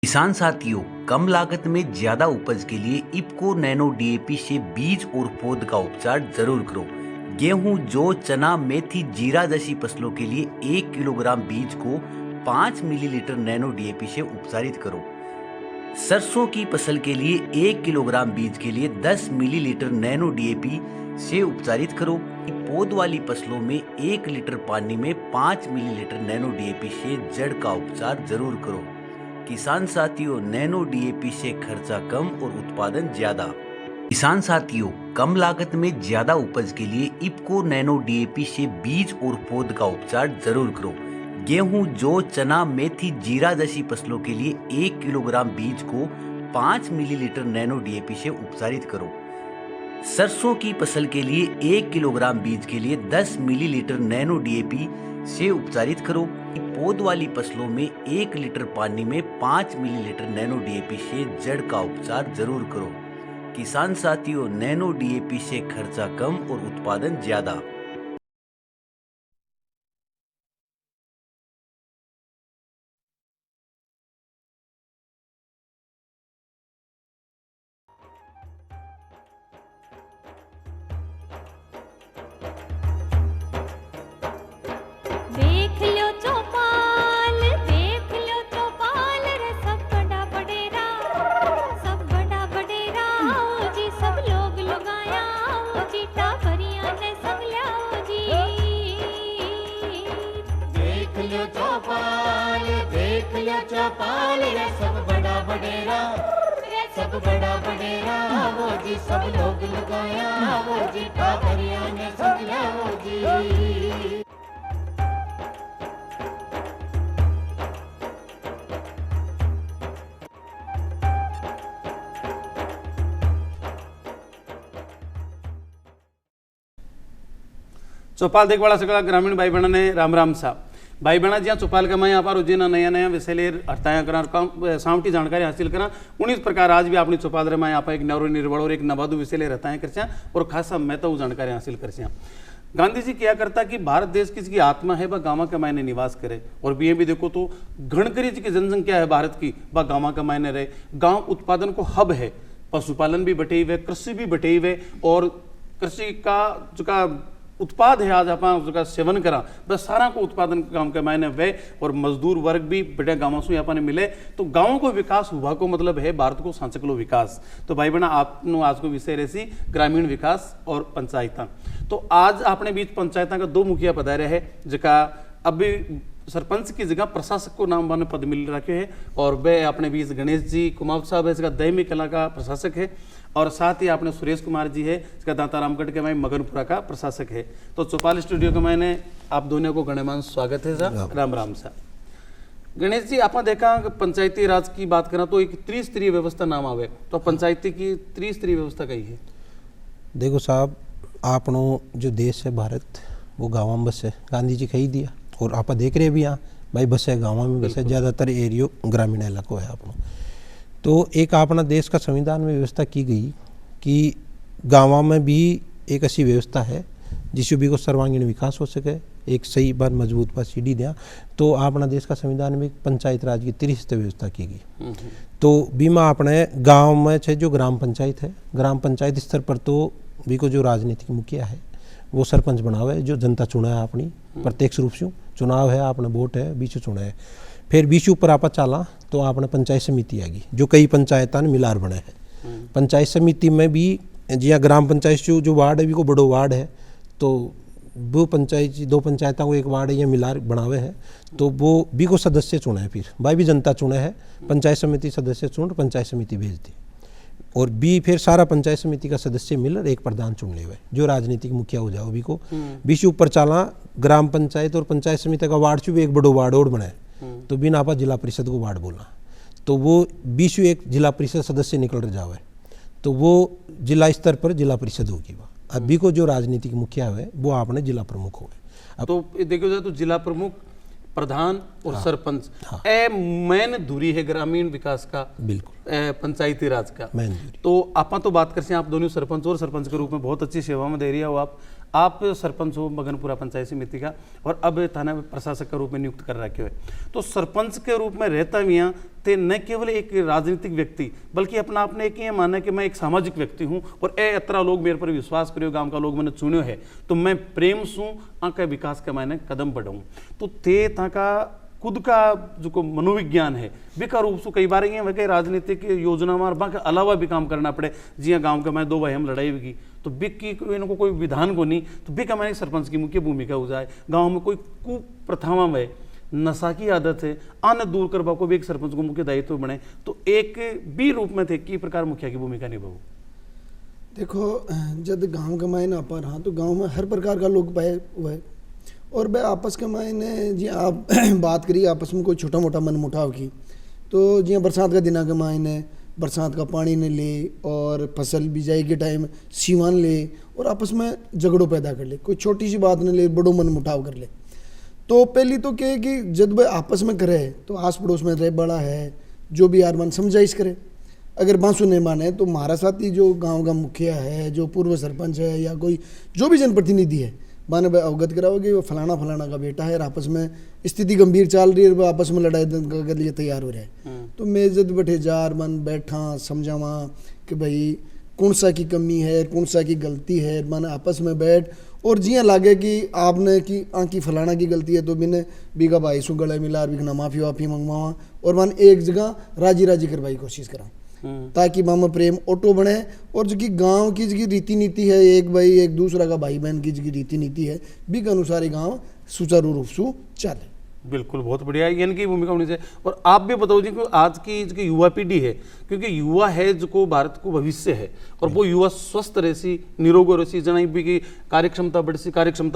किसान साथियों, कम लागत में ज्यादा उपज के लिए इफ्को नैनो डीएपी से बीज और पौध का उपचार जरूर करो। गेहूं, जौ, चना, मेथी, जीरा जैसी फसलों के लिए 1 किलोग्राम बीज को 5 मिलीलीटर नैनो डीएपी से उपचारित करो। सरसों की फसल के लिए 1 किलोग्राम बीज के लिए 10 मिलीलीटर नैनो डीएपी से उपचारित करो। पौध वाली फसलों में 1 लीटर पानी में 5 मिलीलीटर नैनो डीएपी से जड़ का उपचार जरूर करो। किसान साथियों, नैनो डीएपी से खर्चा कम और उत्पादन ज्यादा। किसान साथियों, कम लागत में ज्यादा उपज के लिए इफ्को नैनो डीएपी से बीज और पौध का उपचार जरूर करो। गेहूं, जौ, चना, मेथी, जीरा जैसी फसलों के लिए 1 किलोग्राम बीज को 5 मिलीलीटर नैनो डीएपी से उपचारित करो। सरसों की फसल के लिए 1 किलोग्राम बीज के लिए 10 मिलीलीटर नैनो डीएपी से उपचारित करो। पौध वाली फसलों में 1 लीटर पानी में 5 मिलीलीटर नैनो डीएपी से जड़ का उपचार जरूर करो। किसान साथियों, नैनो डीएपी से खर्चा कम और उत्पादन ज्यादा। देख लो चौपाल रे सब बड़ा बडेरा आओ जी, सब लोग लगाया आओ जी, टाबरिया ने सब लाओ जी। देख लो चौपाल रे सब बड़ा बडेरा आओ जी, सब लोग लगाया आओ जी, टाबरिया ने सब लाओ जी। चौपाल देखवाड़ा सगळा ग्रामीण भाई बहना ने राम राम सा भाई बहना जी चौपाल का मैं यहाँ पर उज्जैन नया नया विषय ले हटाया करा सामटी जानकारी हासिल करा। उन्हीं प्रकार आज भी अपनी चौपाल रे मैं यहाँ पर एक नवरो निर्बल और एक नवादु विषय ले रहता है कर और खासा मैं तो जानकारी हासिल कर। गांधी जी क्या करता कि भारत देश किसी आत्मा है वह गांव के मायने निवास करे। और भी देखो तो घनकरी जी की जनसंख्या है भारत की, वह गांव के मायने रहे। गांव उत्पादन को हब है, पशुपालन भी बटे हुए, कृषि भी बटे हुए और कृषि का जो उत्पाद है आज अपन उसका सेवन करा बस सारा को उत्पादन काम के मायने वे और मजदूर वर्ग भी बड़े गांवों से अपन मिले तो गांवों को विकास हुआ को मतलब है भारत को सांचकलो विकास। तो भाई बहना आपनो आज को विषय रहसी ग्रामीण विकास और पंचायत। तो आज आपने बीच पंचायत का 2 मुखिया पधारे है जिका अभी सरपंच की जगह प्रशासक को नाम वाले पद मिल रखे है और वे अपने बीच गणेश जी कुमावत साहब है इसका दैमी कला का प्रशासक है और साथ ही आपने सुरेश कुमार जी है इसका दाता रामगढ़ के मैं मगनपुरा का प्रशासक है। तो चौपाल स्टूडियो के मैंने आप दोनों को गणमान्य स्वागत है सर। राम राम सा। गणेश जी आपने देखा पंचायती राज की बात करा तो एक त्रिस्तरीय व्यवस्था नाम आवे तो पंचायती की त्रिस्तरीय व्यवस्था कही है। देखो साहब, आपनो जो देश है भारत वो गाँव में बस है, गांधी जी कही दिया और आप देख रहे भी यहाँ भाई बस है गाँव में बस है, ज़्यादातर एरियो ग्रामीण इलाकों है आपनो। तो एक अपना देश का संविधान में व्यवस्था की गई कि गाँव में भी एक ऐसी व्यवस्था है जिससे भी को सर्वांगीण विकास हो सके, एक सही बार मजबूत पर सीढ़ी दिया। तो अपना देश का संविधान में पंचायत राज की त्रिस्तरीय व्यवस्था की गई। तो बीमा अपने गांव में है जो ग्राम पंचायत है, ग्राम पंचायत स्तर पर तो भी को जो राजनीतिक मुखिया है वो सरपंच बनावे जो जनता चुना है अपनी प्रत्यक्ष रूप से चुनाव है, अपना वोट है बीच चुना है। फिर बीच ऊपर आपा चाला तो आपने पंचायत समिति आ गई जो कई पंचायतों ने मिलार बने हैं। पंचायत समिति में भी जिया ग्राम पंचायत जो वार्ड है भी को बड़ो वार्ड है तो वो पंचायत 2 पंचायतों को एक वार्ड या मिलार बनावे है तो वो भी को सदस्य चुने है। फिर भाई भी जनता चुने है, पंचायत समिति सदस्य चुन पंचायत समिति भेज दी और भी फिर सारा पंचायत समिति का सदस्य मिलकर एक प्रधान चुन ले हुए जो राजनीतिक मुखिया हो जाओ भी को बीच ऊपर चाला ग्राम पंचायत और पंचायत समिति का वार्ड भी एक बड़ो वार्ड और बनाए तो बिना आपा जिला परिषद को वार्ड बोला तो वो बीच एक जिला परिषद सदस्य निकल रह जावे तो वो जिला स्तर पर जिला परिषद होगी। वह अभी को जो राजनीतिक मुखिया है वो आपने जिला प्रमुख हो गए। तो देखो जाए तो जिला प्रमुख प्रधान और सरपंच मेन दूरी है ग्रामीण विकास का, बिल्कुल पंचायती राज का मेन दूरी। तो आप तो बात करते हैं आप दोनों सरपंच और सरपंच के रूप में बहुत अच्छी सेवा में दे रही हो आप सरपंच हो मगनपुरा पंचायत समिति का और अब थाना प्रशासक के रूप में नियुक्त कर रखे हो। तो सरपंच के रूप में रहता भी यहाँ ते न केवल एक राजनीतिक व्यक्ति बल्कि अपना आपने एक ये माना कि मैं एक सामाजिक व्यक्ति हूँ और ए अतरा लोग मेरे पर विश्वास करियो, गांव का लोग मैंने चुनियो है तो मैं प्रेम सू आके विकास के मायने कदम बढ़ाऊँ। तो ते ता का खुद का जो को मनोविज्ञान है बेकार रूप से कई बार ये वह राजनीतिक योजना में बाकी अलावा भी काम करना पड़े। जी गांव के मैं 2 भाई हम लड़ाई होगी तो बिक की इनको कोई विधान को नहीं तो बिक हमारे सरपंच की मुख्य भूमिका हो जाए। गांव में कोई कुप्रथावां में नशा की आदत है आने दूर करवा को भी एक सरपंच को मुख्य दायित्व बने तो एक भी रूप में थे कि प्रकार मुखिया की भूमिका निभाओ। देखो जब गांव के मायने पर हाँ तो गांव में हर प्रकार का लोग पाए हुए है और वह आपस के मायने जी आप बात करिए आपस में कोई छोटा मोटा मन मुटाव की तो जी बरसात का दिना के मायने बरसात का पानी ने ले और फसल बिजाई के टाइम सीवान ले और आपस में झगड़ों पैदा कर ले, कोई छोटी सी बात ने ले बड़ो मन मुटाव कर ले। तो पहली तो क्या है कि जब वह आपस में करे तो आस पड़ोस में रह बड़ा है जो भी यार मन समझाइश करे। अगर बांसु नहीं माने तो हमारा साथी जो गांव का मुखिया है जो पूर्व सरपंच है या कोई जो भी जनप्रतिनिधि है माने भाई अवगत कराओ कि वो फलाना फलाना का बेटा है और आपस में स्थिति गंभीर चल रही है और आपस में लड़ाई के लिए तैयार हो रहे हैं। तो मैं जब बैठे जार मन बैठा समझावा कि भाई कौन सा की कमी है कौन सा की गलती है माने आपस में बैठ और जिया लागे कि आपने कि आँकी फलाना की गलती है तो बिने बीघा भाई सु गले मिला बिना माफ़ी वाफ़ी मंगवावा और मान एक जगह राजी राजी करवाई कोशिश करा ताकि मामा प्रेम ऑटो बने और जो कि गांव की जो रीति नीति है एक भाई एक दूसरा का भाई बहन की जो रीति नीति है भी के अनुसार ही गाँव सुचारू रूप से चले। बिल्कुल बहुत बढ़िया इनकी भूमिका होनी चाहिए। और आप भी बताओ जी कि आज की जो युवा पीढ़ी है क्योंकि युवा है जो को भारत को भविष्य है और वो युवा स्वस्थ रहसी निरोग रहसी जना भी की कार्यक्षमता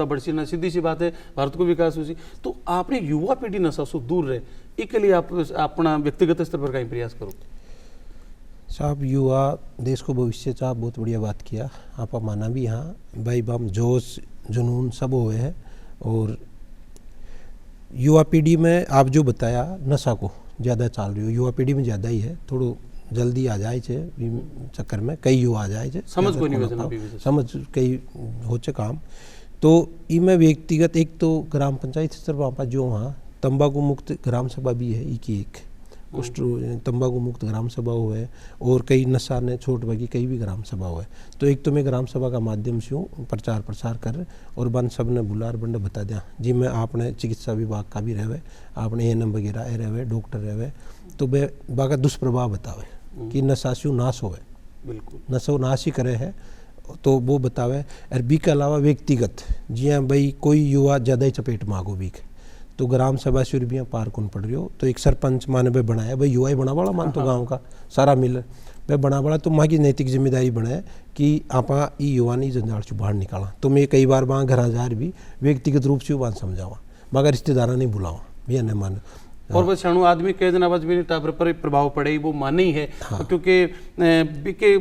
बढ़सी ना सीधी सी बात है भारत को विकास हो। तो आपने युवा पीढ़ी नशा से दूर रहे इसके लिए आप अपना व्यक्तिगत स्तर पर कहीं प्रयास करो। साहब युवा देश को भविष्य चाह बहुत बढ़िया बात किया आप माना भी यहाँ भाई बम जोश जुनून सब हुए हैं और युवा पीढ़ी में आप जो बताया नशा को ज़्यादा चल रही हो युवा पीढ़ी में ज़्यादा ही है थोड़ो जल्दी आ जाए छे चक्कर में कई युवा आ जाए समझ को नहीं समझ कई हो चे काम। तो इमें व्यक्तिगत एक तो ग्राम पंचायत स्तर पर जो वहाँ तंबाकू मुक्त ग्राम सभा भी है एक कुष्ठ तंबाकू मुक्त ग्राम सभा हुए और कई नशा ने छोट बगी कई भी ग्राम सभा हुए। तो एक तो मैं ग्राम सभा का माध्यम से हूँ प्रचार प्रसार कर और बन सब ने बुलार बंड बता दिया जी मैं आपने चिकित्सा विभाग का भी रहे आपने एएनएम वगैरह रहे डॉक्टर रहे तो वे बाका दुष्प्रभाव बतावे कि नशा से नाश होवे बिल्कुल नशो नाश ही करे है तो वो बतावे। और बी के अलावा व्यक्तिगत जी भाई कोई युवा ज़्यादा ही चपेट मांगो बीक तो ग्राम सभा से रुपया पार कौन पड़ रही हो तो एक सरपंच माने भाई बनाया भाई युवा ही बना बड़ा मान तो गांव का सारा मिल भाई बना बड़ा तो माँ की नैतिक जिम्मेदारी बनाए कि आपा ये युवा नहीं जंजाल से बाहर निकाला। तो मैं कई बार वहाँ घर जार भी व्यक्तिगत रूप से वहाँ समझावा मगर रिश्तेदारा नहीं बुलावा भैया नहीं मान और वो क्षणु आदमी कई दिन आवाज भी टावर पर प्रभाव पड़े वो माने ही है क्योंकि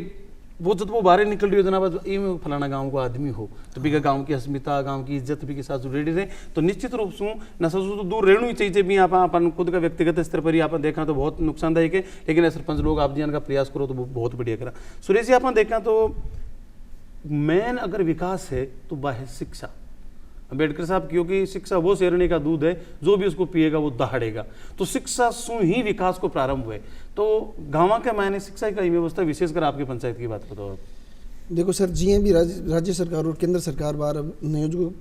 वो जब वो बाहर निकल रही हो जनाब ये फलाना गांव का आदमी हो तो भी गांव की अस्मिता गांव की इज्जत भी के साथ जुड़े रहे तो निश्चित रूप से नशा से तो दूर रहना ही चाहिए भी आप अपन खुद का व्यक्तिगत स्तर पर ही आप देखा तो बहुत नुकसानदायक है लेकिन सरपंच लोग आप जी का प्रयास करो तो बहुत बढ़िया करा। सुरेश जी आप देखा तो मेन अगर विकास है तो वह है शिक्षा। अम्बेडकर साहब क्योंकि शिक्षा वो शेरनी का दूध है जो भी उसको पिएगा वो दहाड़ेगा तो शिक्षा से ही विकास को प्रारंभ हुए। तो गाँव के मायने शिक्षा की व्यवस्था विशेषकर आपकी पंचायत की बात बताओ। देखो सर जी भी राज्य सरकार और केंद्र सरकार बार नयो जो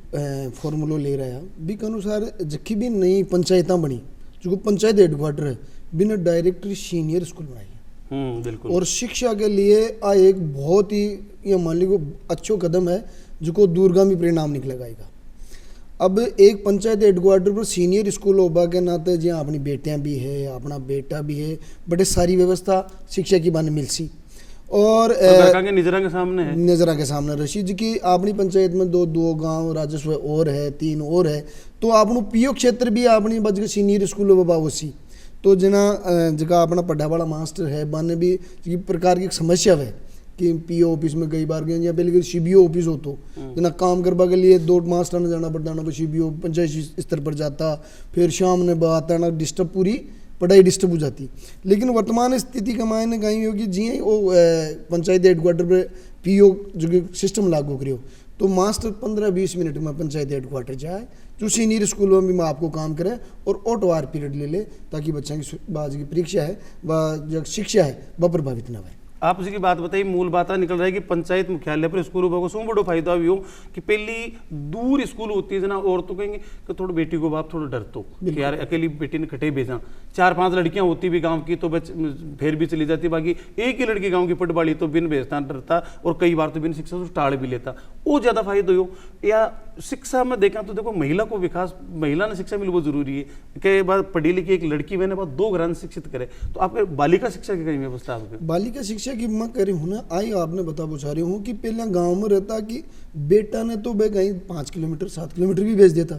फॉर्मूलो ले रहा है भी के अनुसार जखी भी नई पंचायत बनी जो पंचायत हेडक्वार्टर है बिना डायरेक्टरी सीनियर स्कूल बनाई बिल्कुल और शिक्षा के लिए आ एक बहुत ही ये मान लीजिए अच्छो कदम है जो को दूरगामी परिणाम निकलेगा। अब एक पंचायत हेडक्वार्टर पर सीनियर स्कूल होगा के नाते जहाँ अपनी बेटियाँ भी है अपना बेटा भी है बड़े सारी व्यवस्था शिक्षा की बाने मिल सी और नजरा के सामने रशीद की अपनी पंचायत में दो गांव राजस्व और है 3 और है तो आपनो पीओ क्षेत्र भी अपनी बज सीनियर स्कूल बाबूसी तो जना जगह अपना पढ़ा वाला मास्टर है बाने भी प्रकार की समस्या है कि पीओ ऑफिस में कई बार गए या पहले सीबीओ ऑफिस हो तो जना काम करवा के लिए 2 मास्टर ने जाना पड़ता ना सीबीओ पंचायत स्तर पर जाता फिर शाम ने आता ना डिस्टर्ब पूरी पढ़ाई डिस्टर्ब हो जाती। लेकिन वर्तमान स्थिति का मायने कहीं होगी जी वो पंचायत हेडक्वार्टर पर पीओ जो सिस्टम लागू करियो तो मास्टर 15-20 मिनट में पंचायत हेडक्वार्टर जाए, जो सीनियर स्कूलों में आपको काम करे और ऑटोवार पीरियड ले ले, ताकि बच्चों की बाज की परीक्षा है व जो शिक्षा है वह प्रभावित न हो। आप उसकी बात बताइए, मूल बात निकल रहा है कि पंचायत मुख्यालय पर स्कूल को सो बड़ो फायदा भी हो कि पहली दूर स्कूल होती है ना, और तो कहेंगे कि थोड़ा बेटी को बाप थोड़ा डरतो कि यार अकेली बेटी ने कटे भेजना, 4-5 लड़कियां होती भी गांव की तो फिर भी चली जाती, बाकी एक ही लड़की गांव की पटवाली तो बिन भेजता डरता, और कई बार तो बिन शिक्षा से टाल भी लेता, वो ज्यादा फायदा हो। या शिक्षा में देखा तो देखो महिला को विकास, महिला ने शिक्षा मिली वो जरूरी है कि बाद पढ़ी लिखी एक लड़की मैंने बाद 2 घरान शिक्षित करे, तो आपके बालिका शिक्षा की कहीं व्यवस्था आपके बालिका शिक्षा की मैं कह रही हूँ ना, आई आपने बता रही हूँ कि पहले गांव में रहता कि बेटा ने तो कहीं 5 किलोमीटर 7 किलोमीटर भी भेज देता,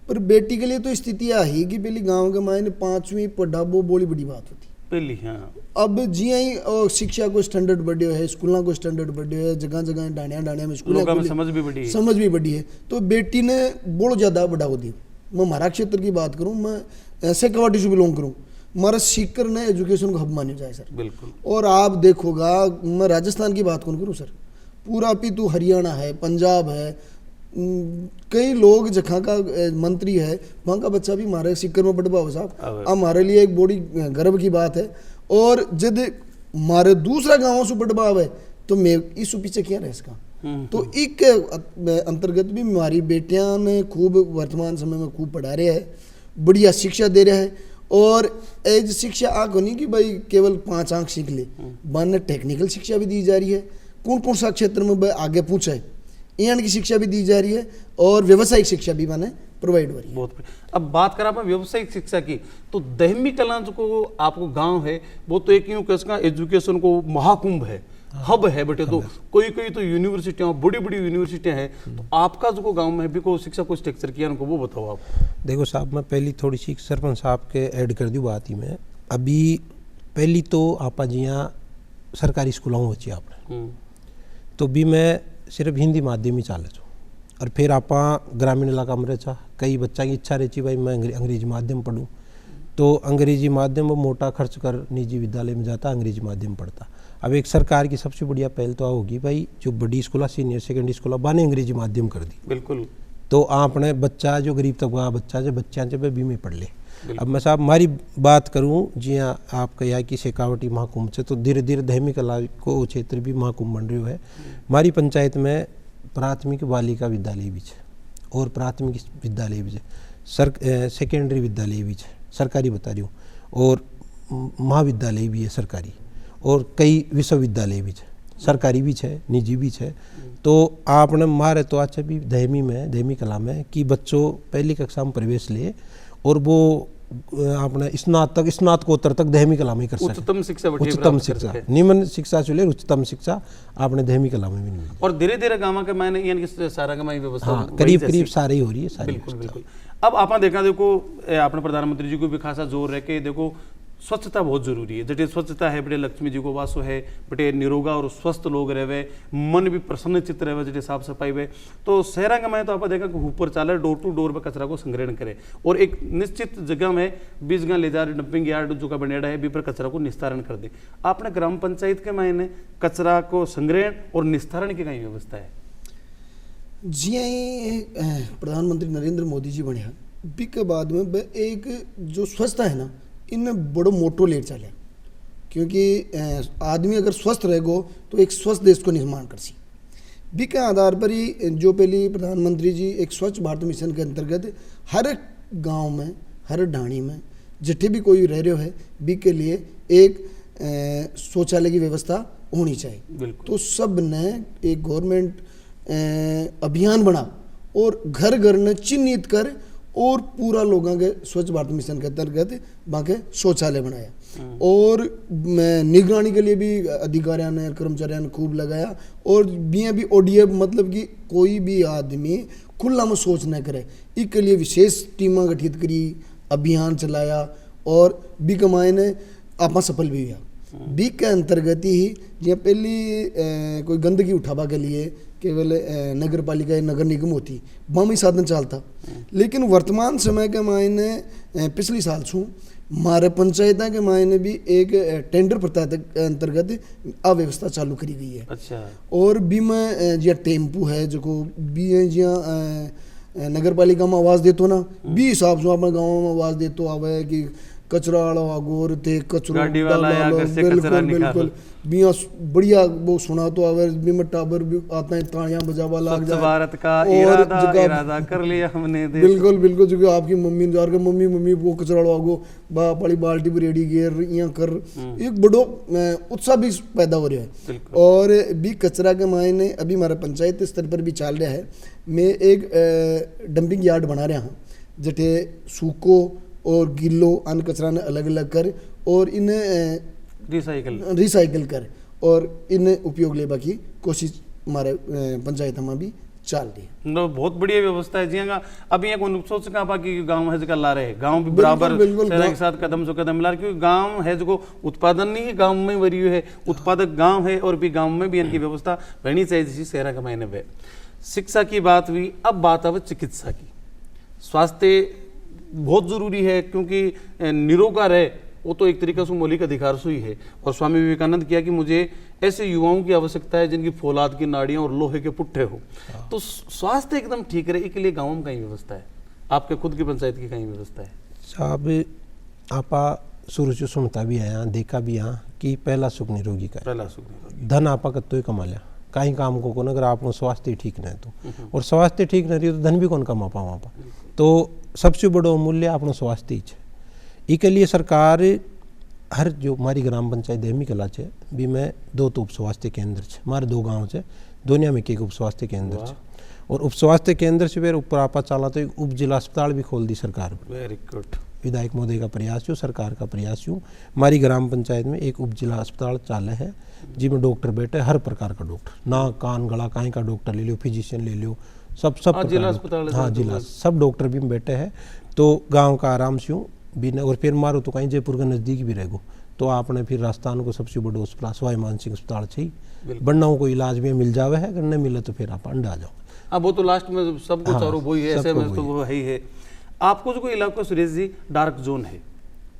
पर बेटी के लिए तो स्थिति आई कि पहले गांव के मायने 5वीं पढ़ा वो बोली बड़ी बात होती पहली। हाँ, अब जी ही शिक्षा को स्टैंडर्ड बढ़ियो है, स्कूलों को स्टैंडर्ड बढ़ियो है, जगह जगह डाणिया में स्कूल समझ भी बढ़ी है, समझ भी बढ़ी है, तो बेटी ने बहुत ज़्यादा बढ़ावा दिया। मैं हमारा क्षेत्र की बात करूँ, मैं ऐसे कवाटी से बिलोंग करूँ, हमारा सीकर ने एजुकेशन को हब माने जाए सर, बिल्कुल। और आप देखोगा, मैं राजस्थान की बात करूँ सर, पूरा पितू हरियाणा है, पंजाब है, कई लोग जहाँ का मंत्री है वहाँ का बच्चा भी हमारे सीकर में पढ़वा हो साहब, अब हमारे लिए एक बड़ी गर्व की बात है। और जब हमारे दूसरा गाँव से पढ़वा है तो मैं इस पीछे क्या रहे इसका, तो एक अंतर्गत भी हमारी बेटियां ने खूब वर्तमान समय में खूब पढ़ा रहे हैं, बढ़िया शिक्षा दे रहे हैं। और एज शिक्षा आग होनी कि भाई केवल 5 अंक सीख ले, बाद टेक्निकल शिक्षा भी दी जा रही है, कौन सा क्षेत्र में आगे पूछे की शिक्षा भी दी जा रही है, और व्यावसायिक शिक्षा भी माने प्रोवाइड हो रही है। बहुत। अब बात करें आप व्यावसायिक शिक्षा की, तो दहमी कला जो आपको गांव है वो तो एक यूं कसका एजुकेशन को महाकुंभ है, हब है बेटे, तो कोई तो यूनिवर्सिटियां, बड़ी बड़ी यूनिवर्सिटियां हैं, तो आपका जो गांव में भी को शिक्षा को स्ट्रक्चर किया उनको वो बताओ आप। देखो साहब, मैं पहली थोड़ी सी सरपंच साहब के ऐड कर दी बात ही में। अभी पहली तो आप जिया सरकारी स्कूलों में बची आपने, तो भी मैं सिर्फ हिंदी माध्यम ही चाले छो, और फिर आप ग्रामीण इलाका में रचा, कई बच्चा की इच्छा रहती भाई मैं अंग्रेजी माध्यम पढ़ूँ, तो अंग्रेजी माध्यम वो मोटा खर्च कर निजी विद्यालय में जाता, अंग्रेजी माध्यम पढ़ता। अब एक सरकार की सबसे बढ़िया पहल तो होगी भाई जो बड़ी स्कूल सीनियर सेकेंडरी स्कूल बाने अंग्रेजी माध्यम कर दी, बिल्कुल, तो आपने बच्चा जो गरीब तबका बच्चा जो बच्चा जब बीमे पढ़ ले। अब मैं साहब हमारी बात करूं, जी हाँ आप कहा कि शेखावटी महाकुंभ से, तो धीरे धीरे दहमी कला को क्षेत्र भी महाकुंभ बन रही है। हमारी पंचायत में प्राथमिक बालिका विद्यालय भी है और प्राथमिक विद्यालय भी है, सेकेंडरी विद्यालय भी है सरकारी बता रही हूँ, और महाविद्यालय भी है सरकारी, और कई विश्वविद्यालय भी है सरकारी भी है निजी भी है। तो आपने मारे तो अच्छा भी दहमी कला में कि बच्चों पहली कक्षा में प्रवेश ले और वो आपने स्नातकोत्तर तक दहमी कला में कर सकते, उच्चतम शिक्षा निम्न शिक्षा चले उच्चतम शिक्षा आपने दहमी कला में भी नहीं। और धीरे धीरे गाँव के मैंने यानी सारा का व्यवस्था करीब सारी हो रही है सारी। बिल्कुल। अब आपने देखा, देखो आपने प्रधानमंत्री जी को भी खासा जोर रह के देखो स्वच्छता बहुत जरूरी है, जटे स्वच्छता है बटे लक्ष्मी जी को वासो है, बटे निरोगा और स्वस्थ लोग रहे, मन भी प्रसन्न चित्त रहे, जटे साफ सफाई वे, तो शहर में तो आप देखा कि ऊपर चाले डोर टू डोर पे कचरा को संग्रहण करे, और एक निश्चित जगह में 20 गांव ले जा रहे डंपिंग यार्ड जो का बनेड़ा है भी पर कचरा को निस्तारण कर दे। आपने ग्राम पंचायत के मायने कचरा को संग्रहण और निस्तारण की कहीं व्यवस्था है? जी प्रधानमंत्री नरेंद्र मोदी जी बने भी के बाद में एक जो स्वच्छता है ना, इनमें बड़ो मोटो ले चले, क्योंकि आदमी अगर स्वस्थ रहेगो तो एक स्वस्थ देश को निर्माण कर सी। बी के आधार पर ही जो पहली प्रधानमंत्री जी एक स्वच्छ भारत मिशन के अंतर्गत हर गांव में हर ढाणी में जिथे भी कोई रह रहे है बी के लिए एक शौचालय की व्यवस्था होनी चाहिए। तो सब ने एक गवर्नमेंट अभियान बना और घर घर ने चिन्हित कर और पूरा लोगों के स्वच्छ भारत मिशन के अंतर्गत वहाँ के शौचालय बनाया, और निगरानी के लिए भी अधिकारियों ने कर्मचारियों ने खूब लगाया, और भी ODF मतलब कि कोई भी आदमी खुला में शौच न करे, इसके लिए विशेष टीमें गठित करी, अभियान चलाया, और बी कमाए ने आप सफल भी हुआ। बी के अंतर्गत ही जो पहली कोई गंदगी उठावा के लिए केवल नगर पालिका या नगर निगम होती वहाँ में साधन चलता, लेकिन वर्तमान समय के मायने पिछली साल छूँ हमारे पंचायत के मायने भी एक टेंडर प्रथा के अंतर्गत अव्यवस्था चालू करी गई है। अच्छा और भी मैं जिया टेम्पू है जो भी जिया नगर पालिका में आवाज देतो ना भी हिसाब से अपने गाँव में आवाज देतो आवे कि कचरा वाला आगोर थे कचरो गाड़ी वाला या घर से कचरा निकाल बिया बढ़िया वो सुना तो आवे भी में टाबर भी आता है तालियां बजावा लाग स्वच्छ जाए भारत का और इरादा कर लिया हमने देश बिल्कुल बिल्कुल जो कि आपकी मम्मी जार के मम्मी वो कचरा वागो बड़ी बाल्टी भी रेडी गेर यहाँ कर एक बड़ो उत्साह भी पैदा हो रहा है। और भी कचरा के मायने अभी हमारे पंचायत स्तर पर भी चल रहा है। मैं एक डंपिंग यार्ड बना रहा हूँ जटे सूको और गिल्लो अन्न कचरा ने अलग अलग कर और इन्हें रिसाइकल कर और इन्हें उपयोग लेबा की कोशिश हमारे पंचायत में भी चल रही है। मतलब बहुत बढ़िया व्यवस्था है जी का। अब ये कौन सोच सका बाकी गांव है जो ला रहे गांव भी बराबर शहर के साथ कदम से कदम ला रहे क्योंकि गांव है जो उत्पादन नहीं है गांव में वरी है उत्पादक गांव है और भी गांव में भी इनकी व्यवस्था रहनी चाहिए जैसी शहर के मायने में। शिक्षा की बात हुई, अब बात आवे चिकित्सा की। स्वास्थ्य बहुत जरूरी है क्योंकि निरोगा रहे वो तो एक तरीके से मौलिक अधिकार से ही है। और स्वामी विवेकानंद किया कि मुझे ऐसे युवाओं की आवश्यकता है जिनकी फौलाद की नाड़ियां और लोहे के पुट्ठे हो। तो स्वास्थ्य एकदम ठीक रहे इसके लिए गाँव में कहीं व्यवस्था है, आपके खुद की पंचायत की कहीं व्यवस्था है? साहब आपा शुरू से सुनता भी आया देखा भी यहाँ कि पहला सुख निरोगी का, पहला सुख निरोगी। धन आपा कत्तो ही कमा लिया कहीं काम को अगर आपको स्वास्थ्य ठीक नहीं तो और स्वास्थ्य ठीक नहीं रही तो धन भी कौन कमा पाओ आप। तो सबसे बड़ो मूल्य अपना स्वास्थ्य ही है। इसके लिए सरकार हर जो हमारी ग्राम पंचायत देमी कला है भी मैं 2 तो उप स्वास्थ्य केंद्र है हमारे 2 गाँव है दुनिया में एक उप स्वास्थ्य केंद्र है और उप स्वास्थ्य केंद्र से फिर ऊपर आपा चला तो एक उप जिला अस्पताल भी खोल दी सरकार। Very good. विधायक महोदय का प्रयास हो, सरकार का प्रयास हो। हमारी ग्राम पंचायत में एक उप जिला अस्पताल चाले है जिसमें डॉक्टर बैठे हर प्रकार का डॉक्टर, नाक कान गला कहीं का डॉक्टर ले लो, फिजिशियन ले लो, सब जिला अस्पताल। हाँ जिला सब डॉक्टर भी बैठे हैं। तो गांव का आराम से हूँ बिना और फिर मारो तो कहीं जयपुर के नज़दीक भी रहेगो तो आपने फिर राजस्थान को सबसे बड़ो अस्पताल सवाई मानसिंह अस्पताल चाहिए बनना को इलाज भी मिल जावे है, अगर नहीं मिले तो फिर आप अंडा जाओ। हाँ वो तो लास्ट में सब कुछ और वो ही है, ऐसे में तो वो है ही है। आपको जो कोई इलाका सुरेश जी डार्क जोन है,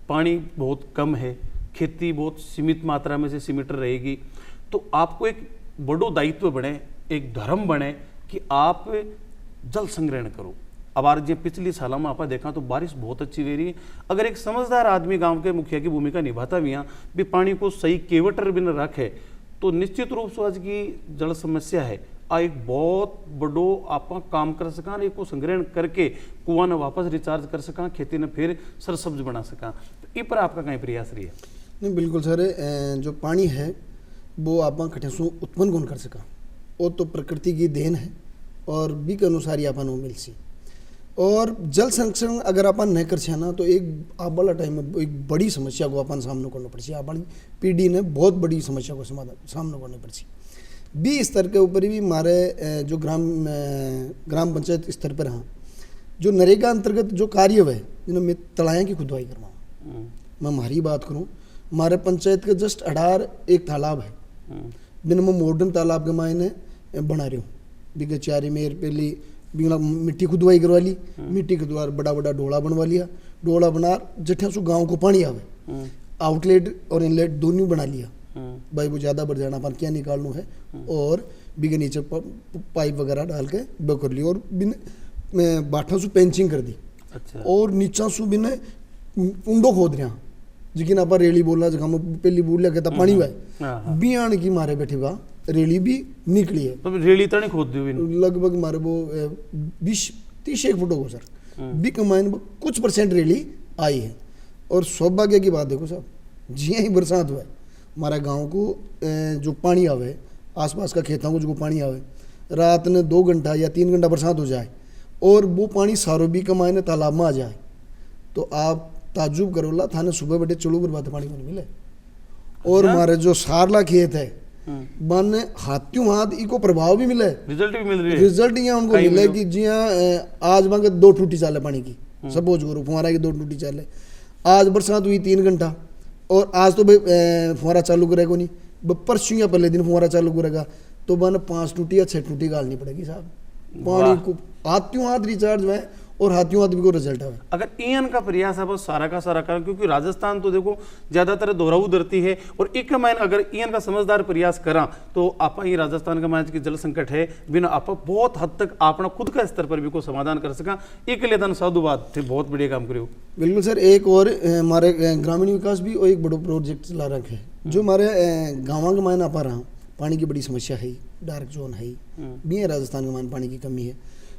पानी बहुत कम है, खेती बहुत सीमित मात्रा में से सीमित रहेगी, तो आपको एक बड़ो दायित्व बने, एक धर्म बने कि आप जल संग्रहण करो। अब आज जो पिछली सालों में आप देखा तो बारिश बहुत अच्छी हो रही है। अगर एक समझदार आदमी गांव के मुखिया की भूमिका निभाता भी यहाँ भी पानी को सही केवटर भी न रखे तो निश्चित रूप से आज की जल समस्या है एक बहुत बड़ो आप काम कर सका, एक को संग्रहण करके कुआं ने वापस रिचार्ज कर सका, खेती ने फिर सरसब्ज बना सका। तो इस पर आपका कहीं प्रयास रही है? नहीं बिल्कुल सर, जो पानी है वो आप कठिन उत्पन्न कौन कर सका, वो तो प्रकृति की देन है और भी के अनुसार ही अपन मिल सी। और जल संरक्षण अगर अपन नहीं कर ना तो एक आप वाला टाइम में एक बड़ी समस्या को अपन सामना करना पड़सी। अपन पीढ़ी ने बहुत बड़ी समस्या को सामना करना पड़सी। भी स्तर के ऊपर भी हमारे जो ग्राम पंचायत स्तर पर हाँ जो नरेगा अंतर्गत जो कार्य है जिन्हें मैं तलाया की खुदवाई करवाऊँ, मैं हमारी बात करूँ, हमारे पंचायत के जस्ट अडार एक तालाब है बिना मैं मॉडर्न तालाब के मायने बना रही हूँ। बिगे चारी मेर पहली बिगला मिट्टी खुदवाई करवा ली, मिट्टी के द्वारा बड़ा बड़ा डोला बनवा लिया, डोला बना जठे सु गाँव को पानी आवे, आउटलेट और इनलेट दोनों बना लिया। भाई वो ज़्यादा बढ़ जाना अपन क्या निकालना है और बिगे नीचे पाइप वगैरह डाल के वो कर लिया और बिन बाठा सु पेंचिंग कर दी। अच्छा। और नीचा सु बिन उंडो खोद रहा जिकिन आप रेली बोलना जगह में पहली बोल लिया कहता पानी हुआ भी आने की मारे बैठे हुआ रेली भी निकली है। तो रेली तो नहीं खोद दी लगभग मारे वो 20-30 फुट होगा सर, भी कमाइन कुछ % रेली आई है। और सौभाग्य की बात देखो साहब, जिया ही बरसात हुआ है हमारा गांव को जो पानी आवे आसपास का खेतों को जो पानी आवे रात ने 2 घंटा या 3 घंटा बरसात हो जाए और वो पानी सारो भी कमाए तालाब में आ जाए तो आप ताजुब करोला थाने सुबह बैठे चलो बर्बाद पानी को नहीं मिले। और हमारे जो सारला खेत है बन हाथियों हाथ इको प्रभाव भी मिले, रिजल्ट भी मिल रही है। रिजल्ट यहाँ उनको मिले कि जिया आज वहाँ के 2 टूटी चाले पानी की, सपोज करो फुहारा की 2 टूटी चाले, आज बरसात हुई 3 घंटा और आज तो भाई फुहारा चालू करेगा नहीं, परसों या पहले दिन फुहारा चालू करेगा तो बन 5 टूटी या 6 टूटी गालनी पड़ेगी साहब। पानी को हाथों हाथ रिचार्ज है और हाथियों आदमी को रिजल्ट आवे। अगर इन का प्रयास है बस सारा का सारा करें, क्योंकि राजस्थान तो देखो ज्यादातर दोहराऊ धरती है, और एक मैन अगर इन का समझदार प्रयास करा तो आप ये राजस्थान का मैन की जल संकट है बिना आप बहुत हद तक अपना खुद का स्तर पर भी को समाधान कर सका। एक लिए धन साधुवाद थे, बहुत बढ़िया काम करियो। बिल्कुल सर, एक और हमारे ग्रामीण विकास भी और एक बड़ो प्रोजेक्ट चला रखे है, जो हमारे गाँव के मायने आपा रहा पानी की बड़ी समस्या है, डार्क जोन है भी है, राजस्थान के मायने पानी की कमी है,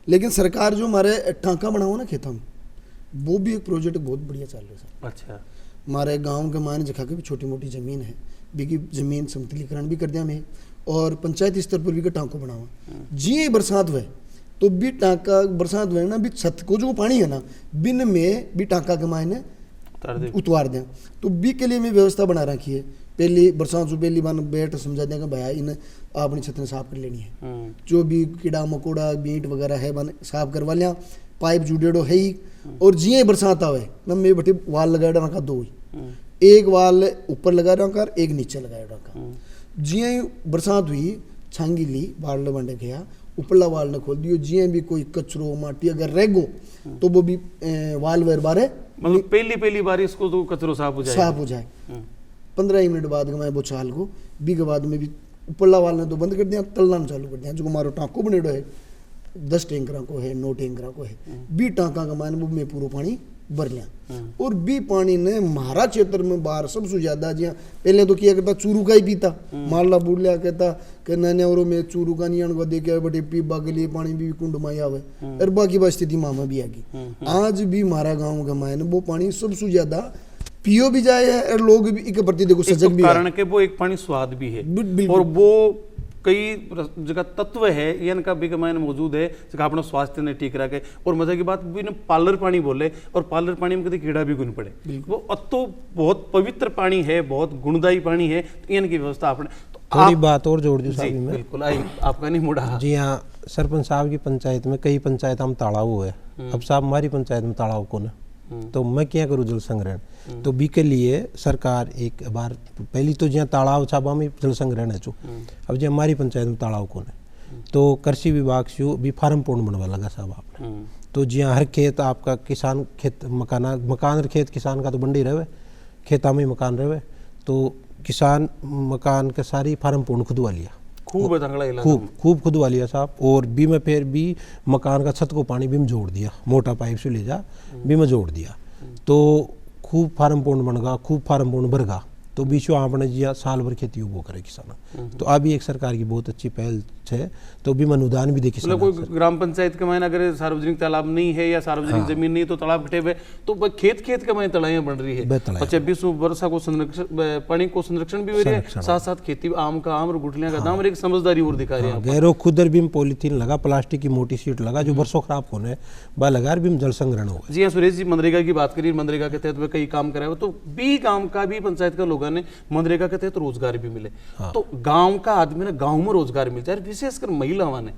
लेकिन सरकार जो हमारे टांका बनाओ ना खेतों में, वो भी एक प्रोजेक्ट बहुत बढ़िया चल रहा है सर। अच्छा, हमारे गांव के मायने जगह की भी छोटी मोटी ज़मीन है, बीकी ज़मीन समतलीकरण भी कर दिया मैं, और पंचायती स्तर पर भी का टांको बनावा जी बरसात हुए तो भी टांका बरसात हुए ना भी छत को जो पानी है ना बिन में भी टांका के मायने उतार दें, तो बी के लिए मैं व्यवस्था बना रखी है। पहली बरसात से पहली बार बैठ समझा देंगे भैया इन अपनी छत ने साफ कर लेनी है, जो भी कीड़ा मकोड़ा बीट वगैरह है बन साफ करवा लिया, पाइप जुड़ेड़ो है ही, और जिये बरसात आवे ना मैं बटे वाल लगा रखा दो ही, एक वाल ऊपर लगा रखा एक नीचे लगाया रखा, जिये बरसात हुई छांगी ली बाढ़ बंडे गया ऊपरला वाल ने खोल दियो, जिये भी कोई कचरो माटी अगर रह गो तो वो भी वाल वेर बारे मतलब पहली बारिश को तो कचरो साफ हो जाए 15 मिनट बाद मैं वो चाल को बी के बाद में भी ऊपरला वाल ने तो बंद कर दिया, तलना चालू कर दिया, जो हमारा टाँको बनेड़ो है 10 टैंकरा को है 9 टैंकरा को है, बी टाँका का मान वो में पूरा पानी भर लिया, और बी पानी ने महारा क्षेत्र में बाहर सबसे ज्यादा जिया पहले तो किया करता चूरू का ही पीता, मारला बूढ़ लिया कहता कि नैने और में चूरू का नहीं अणवा देखे बटे पीबा के लिए पानी भी कुंड में आवे, और बाकी बात स्थिति मामा भी आ गई। आज भी हमारा गाँव का मायने वो पानी सबसे ज्यादा पियो भी जाए है, और लोग भी एक प्रति देखो सजग भी कारण के वो एक पानी स्वाद भी है, और वो कई जगह तत्व है इनका भी कमायन मौजूद है जगह अपना स्वास्थ्य ने ठीक रखे, और मजा की बात भी पार्लर पानी बोले, और पार्लर पानी में कभी कीड़ा भी गुन पड़े, वो तो बहुत पवित्र पानी है, बहुत गुणदायी पानी है, तो इनकी व्यवस्था आपने थोड़ी बात और जोड़ दी साहब में। बिल्कुल आई आपका नहीं मुड़ा। जी हाँ, सरपंच साहब की पंचायत में कई पंचायत हम तालाब है, अब साहब हमारी पंचायत में तालाब कौन है, तो मैं क्या करूँ जल संग्रहण, तो बी के लिए सरकार एक बार पहली तो जहाँ तालाब छाबा में जल संग्रहण है चो, अब जो हमारी पंचायत में तालाब कौन है, तो कृषि विभाग से भी फार्म पूर्ण बनवा लगा साहब आपने, तो जहाँ हर खेत आपका किसान खेत मकान खेत किसान का तो बंडी रहे, खेता में मकान रहे, तो किसान मकान के सारी फार्म पूर्ण खुदवा लिया, खूब खुदवा लिया साहब, और बी में फिर भी मकान का छत को पानी भी में जोड़ दिया, मोटा पाइप से ले जा बी में जोड़ दिया, तो खूब फार्म पूर्ण बन गया, खूब फार्म पूर्ण भर गया, तो बीचों आपने जिया साल भर खेती वो करे किसान, तो अभी एक सरकार की बहुत अच्छी पहल है, तो भी अनुदान भी देखिए। मतलब कोई ग्राम पंचायत के मायने अगर सार्वजनिक तालाब नहीं है या सार्वजनिक जमीन नहीं तो तालाब कटे हुए, तो खेत के मायने तलाइयां बन रही है, 26 वर्षा को संरक्षण पानी को संरक्षण भी हो रही है, साथ साथ खेती आम का आम और गुठलियां का दाम, और एक समझदारी और दिखा रही है। गैरो खुदर भी पॉलीथीन लगा, प्लास्टिक की मोटी सीट लगा जो वर्षों खराब होने बा लगा भी जल संग्रहण हो। जी हाँ सुरेश जी, मनरेगा की बात करिए, मनरेगा के तहत कई काम कराए, तो बी गांव का भी पंचायत का लोगों ने मनरेगा के तहत रोजगार भी मिले, तो गांव का आदमी ना गांव में रोजगार मिल जाए, विशेषकर महिलाओं ने,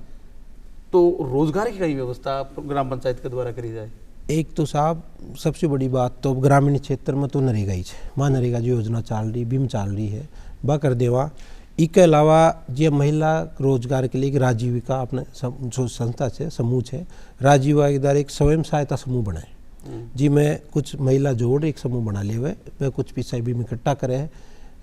तो रोजगार की कई व्यवस्था ग्राम पंचायत के द्वारा करी जाए। एक तो साहब सबसे बड़ी बात तो ग्रामीण क्षेत्र में तो नरेगा ही है, माँ नरेगा जो योजना चल रही बीम चल रही है बा कर देवा, इसके अलावा जो महिला रोजगार के लिए एक राजीविका अपने जो संस्था है समूह है, राजीविका के द्वारा एक स्वयं सहायता समूह बनाए, जी मैं कुछ महिला जोड़ एक समूह बना लिए हुए, मैं कुछ पैसा भी इकट्ठा करे है,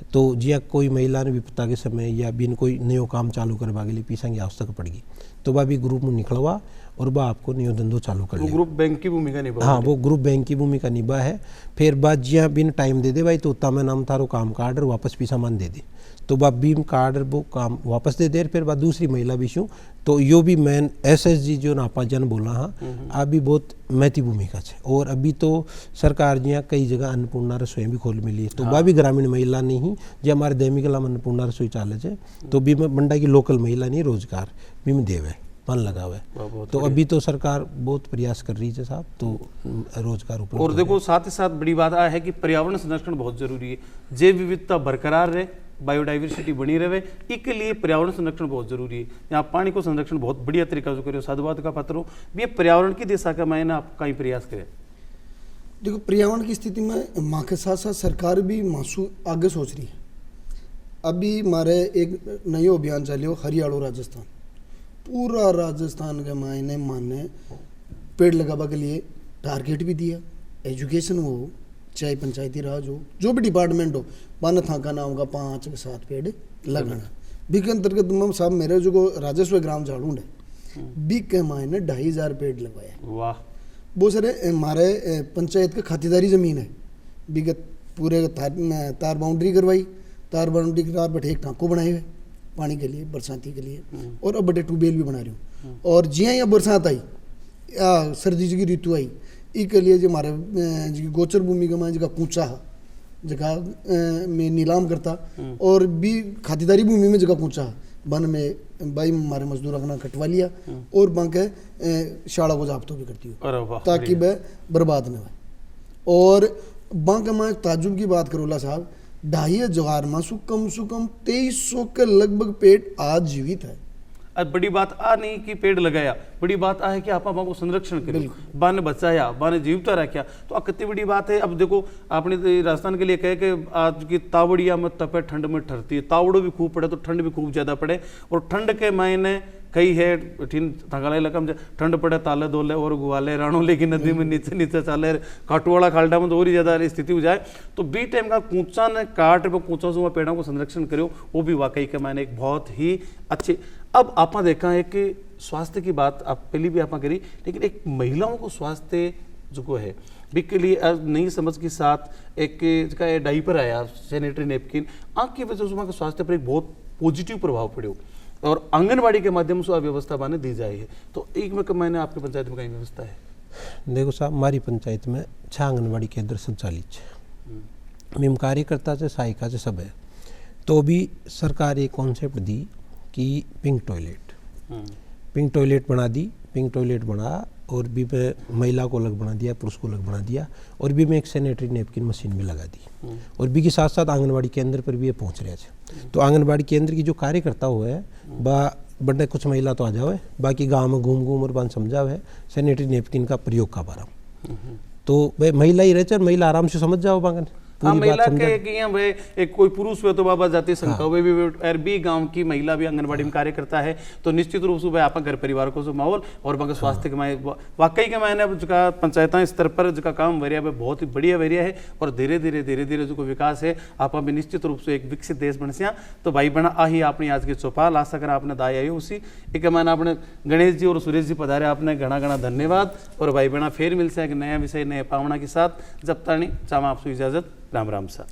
तो जिया कोई महिला ने विपत्ता के समय या बिन कोई नयो काम चालू करवा के लिए पैसा की आवश्यकता पड़ेगी, तो वह भी ग्रुप में निकलवा और वह आपको नयो धंधो चालू कर ग्रुप बैंक की भूमिका निभा। हाँ, वो ग्रुप बैंक की भूमिका निभा है। फिर बात जिया बिन टाइम दे दे भाई, तो उतना में नाम थारो काम कार्ड और वापस पैसा मान दे दे, तो वह बीम कार्ड वो काम वापस दे दे, फिर बात दूसरी महिला भी शू, तो यो भी मैन SSG जो नापा जन बोला हाँ, अभी बहुत महती भूमिका है, और अभी तो सरकार जिया कई जगह अन्नपूर्णा रसोई भी खोल मिली है, तो वह भी ग्रामीण महिला नहीं जो हमारे दैमिकला अन्नपूर्णा रसोई चाले है, तो भी बंडा की लोकल महिला नहीं रोजगार भी में देवे मन लगा हुआ है, तो अभी तो सरकार बहुत प्रयास कर रही है साहब, तो रोजगार उपलब्ध। और देखो साथ ही साथ बड़ी बात आ है कि पर्यावरण संरक्षण बहुत जरूरी है, जैव विविधता बरकरार रहे, बायोडाइवर्सिटी बनी रहे, इसके लिए पर्यावरण संरक्षण बहुत जरूरी है। यहाँ पानी को संरक्षण बहुत बढ़िया तरीका से करो, साधुवाद का पात्र हो, ये पर्यावरण की दिशा का मायने आप कहीं प्रयास करें। देखो पर्यावरण की स्थिति में माँ के साथ साथ सरकार भी मासू आगे सोच रही है। अभी हमारे एक नयो अभियान चलियो हरियाणा राजस्थान, पूरा राजस्थान के मायने माने पेड़ लगावा के लिए टारगेट भी दिया। एजुकेशन हो चाहे पंचायती राज हो जो भी डिपार्टमेंट हो, वन था का नाम का 5 से 7 पेड़ लगाना। बी के अंतर्गत मम साहब मेरे जो राजस्व ग्राम झाड़ू है बी के मायने 2500 पेड़ लगवाया। वाह। बहुत सारे हमारे पंचायत का खातेदारी ज़मीन है, विगत पूरे तार बाउंड्री करवाई, तार बाउंड्री के बाद एक टाँको बनाए हुए पानी के लिए बरसाती के लिए, और अब बड़े ट्यूबवेल भी बना रही हूँ। और जिया यहाँ बरसात आई या सर्दी की ऋतु आई इसके लिए जो हमारे गोचर भूमि का मैं जगह कूचा जगह में नीलाम करता, और भी खातेदारी भूमि में जगह कूचा वन में भाई हमारे मजदूर अपना कटवा लिया, और बांके शाला को जाब्तो भी करती हूँ ताकि वह बर्बाद न हो। और बांके मैं ताजुब की बात करूँला साहब, 2500 में से कम 2300 के लगभग पेड़ आज जीवित है। अब बड़ी बात आ नहीं कि पेड़ लगाया, बड़ी बात आ है कि आप को संरक्षण करें, बान बचाया, बान जीवता रखा, तो कितनी बड़ी बात है। अब देखो आपने राजस्थान के लिए कहे कि आज की तावड़िया में तपे ठंड में ठहरती है, तावड़ो भी खूब पड़े तो ठंड भी खूब ज़्यादा पड़े, और ठंड के महीने कई है थकाला इलाका में ठंड पड़े ताले दोले और गुवाले राणो, लेकिन नदी में नीचे नीचे चाले काटवाड़ा खाल्डा में तो और ही ज़्यादा स्थिति हो जाए। तो बी टाइम का कूचा ने काट पे कूचा से पेड़ों को संरक्षण करो, वो भी वाकई के मैंने एक बहुत ही अच्छे। अब आप देखा है कि स्वास्थ्य की बात आप पहले भी आप करी, लेकिन एक महिलाओं को स्वास्थ्य जो है भी के लिए नई समझ के साथ एक डाइपर आया, सैनिटरी नैपकिन, आँख की वजह से वहाँ के स्वास्थ्य पर एक बहुत पॉजिटिव प्रभाव पड़े, और आंगनबाड़ी के माध्यम से व्यवस्था माने दी जाए है। तो एक में मैंने आपके पंचायत में कहीं व्यवस्था है? देखो साहब, हमारी पंचायत में 6 आंगनबाड़ी केंद्र संचालित है, मिम कार्यकर्ता से सहायिका से सब है। तो भी सरकार एक कॉन्सेप्ट दी कि पिंक टॉयलेट बना दी, पिंक टॉयलेट बना, और भी पे महिला को अलग बना दिया, पुरुष को अलग बना दिया, और भी में एक सैनिटरी नैपकिन मशीन भी लगा दी, और भी के साथ साथ आंगनबाड़ी केंद्र पर भी ये पहुंच रहे हैं। तो आंगनबाड़ी केंद्र की जो कार्यकर्ता हुए बा बड़े कुछ महिला तो आ जाओ, बाकी गांव में घूम और बान समझाओ है सैनिटरी नैपकिन का प्रयोग का बारा, तो भाई महिला ही रहते, महिला आराम से समझ जाओ बांगन। हाँ, महिला के कि यहाँ भाई एक कोई पुरुष हुए तो बाबा जाति शंका हुए भी, अरबी गांव की महिला भी आंगनबाड़ी में कार्य करता है, तो निश्चित रूप से भाई आप घर परिवार को जो माहौल और बाकी स्वास्थ्य के माय वाकई के मायने जो पंचायत स्तर पर जो काम वरिया है बहुत ही बढ़िया वरिया है, और धीरे धीरे जो विकास है आप भी निश्चित रूप से एक विकसित देश बन सिया। तो भाई बना आही अपनी आज की चौपाल आशा कर आपने दाई आई उसी एक मैंने अपने गणेश जी और सुरेश जी पधारे, आपने घना धन्यवाद। और भाई बना फिर मिल से एक नया विषय नए पावना के साथ, जब तानी चाह आपसे इजाजत, राम राम सा।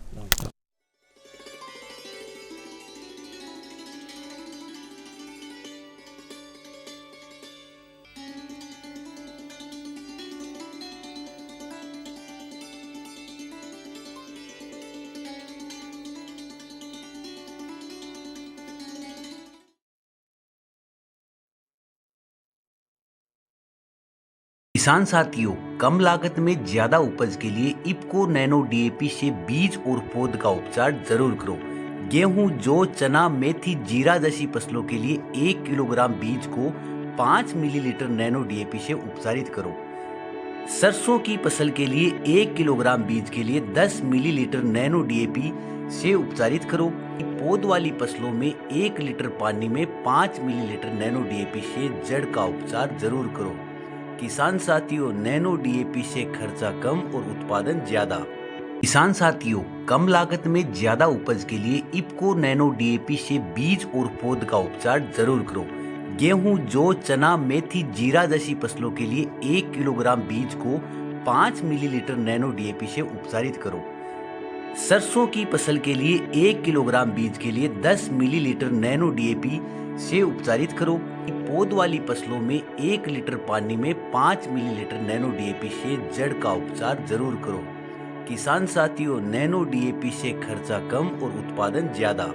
किसान साथियों, कम लागत में ज्यादा उपज के लिए इप्को नैनो डीएपी से बीज और पौध का उपचार जरूर करो। गेहूं, जौ, चना, मेथी, जीरा जैसी फसलों के लिए 1 किलोग्राम बीज को 5 मिलीलीटर नैनो डीएपी से उपचारित करो। सरसों की फसल के लिए 1 किलोग्राम बीज के लिए 10 मिलीलीटर नैनो डीएपी से उपचारित करो। पौध वाली फसलों में 1 लीटर पानी में 5 मिलीलीटर नैनो डीएपी से जड़ का उपचार जरूर करो। किसान साथियों, नैनो डीएपी से खर्चा कम और उत्पादन ज्यादा। किसान साथियों, कम लागत में ज्यादा उपज के लिए इप्को नैनो डीएपी से बीज और पौध का उपचार जरूर करो। गेहूं, जौ, चना, मेथी, जीरा जैसी फसलों के लिए 1 किलोग्राम बीज को 5 मिलीलीटर नैनो डीएपी से उपचारित करो। सरसों की फसल के लिए 1 किलोग्राम बीज के लिए 10 मिलीलीटर नैनो डीएपी से उपचारित करो। पौध वाली फसलों में 1 लीटर पानी में 5 मिलीलीटर नैनो डीएपी से जड़ का उपचार जरूर करो। किसान साथियों, नैनो डीएपी से खर्चा कम और उत्पादन ज्यादा।